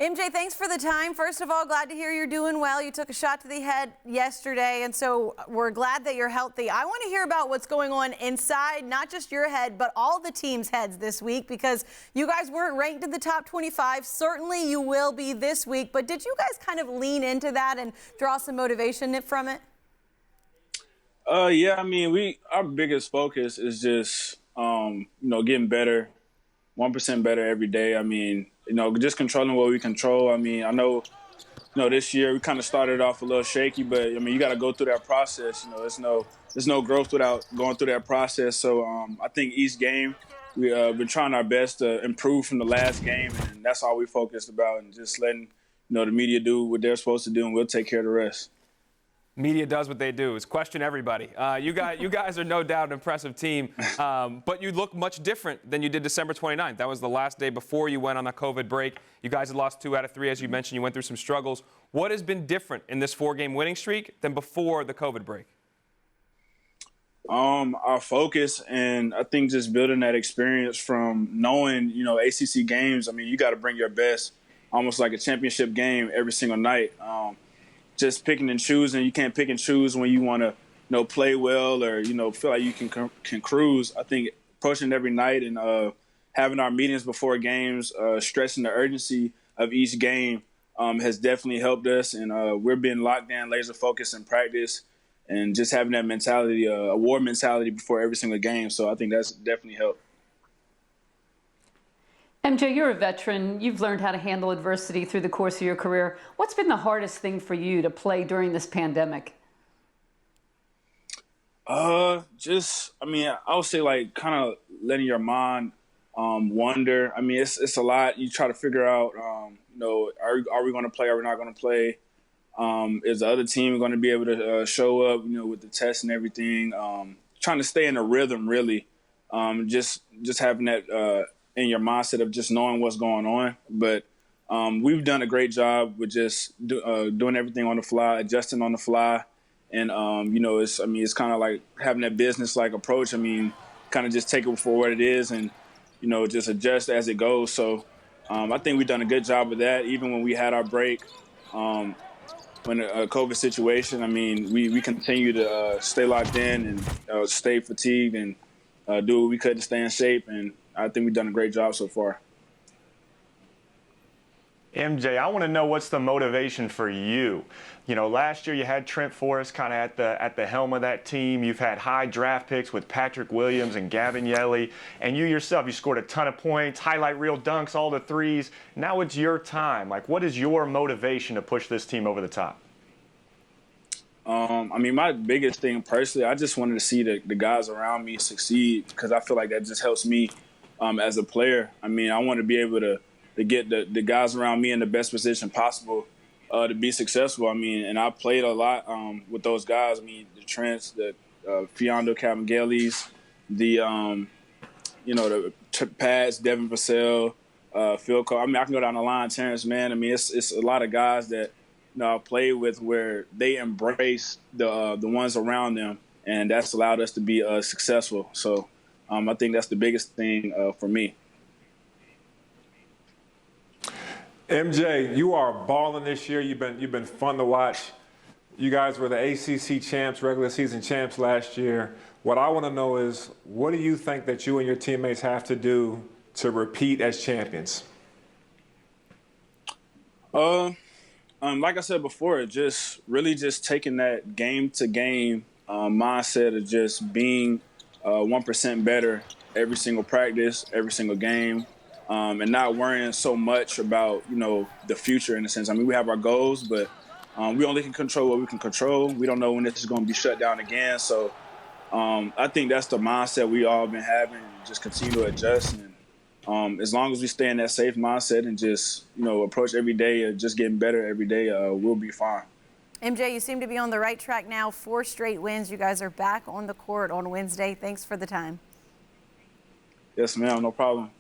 MJ, thanks for the time. First of all, glad to hear you're doing well. You took a shot to the head yesterday, and so we're glad that you're healthy. I want to hear about what's going on inside, not just your head, but all the team's heads this week, because you guys weren't ranked in the top 25. Certainly you will be this week, but did you guys kind of lean into that and draw some motivation from it? Yeah, I mean, our biggest focus is just, getting better, 1% better every day. I mean, just controlling what we control. I mean, I know, this year we kind of started off a little shaky, but I mean, you got to go through that process. There's no growth without going through that process. So I think each game we've been trying our best to improve from the last game, and that's all we focused about, and just letting the media do what they're supposed to do, and we'll take care of the rest. Media does what they do, is question everybody. You guys are no doubt an impressive team, but you look much different than you did December 29th. That was the last day before you went on a COVID break. You guys had lost 2 out of 3, as you mentioned. You went through some struggles. What has been different in this 4-game winning streak than before the COVID break? Our focus, and I think just building that experience from knowing, ACC games. I mean, you got to bring your best, almost like a championship game every single night. Just picking and choosing. You can't pick and choose when you want to, play well or, feel like you can cruise. I think approaching every night and having our meetings before games, stressing the urgency of each game has definitely helped us. And we're being locked in, laser focused in practice, and just having that mentality, a war mentality before every single game. So I think that's definitely helped. MJ, you're a veteran. You've learned how to handle adversity through the course of your career. What's been the hardest thing for you to play during this pandemic? I would say like kind of letting your mind wonder. I mean, it's a lot. You try to figure out, are we going to play? Are we not going to play? Is the other team going to be able to show up, with the tests and everything? Trying to stay in a rhythm, really. Just having that in your mindset of just knowing what's going on. But we've done a great job with just doing everything on the fly, adjusting on the fly. And, it's kind of like having that business-like approach. I mean, kind of just take it for what it is and, just adjust as it goes. So I think we've done a good job with that. Even when we had our break, when a COVID situation, I mean, we continue to stay locked in and stay fatigued and do what we could to stay in shape. And I think we've done a great job so far. MJ, I want to know what's the motivation for you. Last year you had Trent Forrest kind of at the helm of that team. You've had high draft picks with Patrick Williams and Gavin Yelly. And you yourself, you scored a ton of points, highlight reel dunks, all the threes. Now it's your time. Like, what is your motivation to push this team over the top? My biggest thing personally, I just wanted to see the guys around me succeed, because I feel like that just helps me as a player. I mean, I want to be able to get the guys around me in the best position possible to be successful. I mean, and I played a lot with those guys. I mean, the Trents, the Fiondo Cabangellis, the Pats, Devin Vassell, Phil Cole. I mean, I can go down the line, Terrence Mann. I mean, it's a lot of guys that I played with where they embrace the ones around them, and that's allowed us to be successful. So I think that's the biggest thing for me. MJ, you are balling this year. You've been fun to watch. You guys were the ACC champs, regular season champs last year. What I want to know is, what do you think that you and your teammates have to do to repeat as champions? Like I said before, just taking that game-to-game mindset of just being 1% better every single practice, every single game, and not worrying so much about, the future in a sense. I mean, we have our goals, but we only can control what we can control. We don't know when this is going to be shut down again. So I think that's the mindset we all been having, just continue to adjust. And as long as we stay in that safe mindset and just, approach every day and just getting better every day, we'll be fine. MJ, you seem to be on the right track now. 4 straight wins. You guys are back on the court on Wednesday. Thanks for the time. Yes, ma'am. No problem.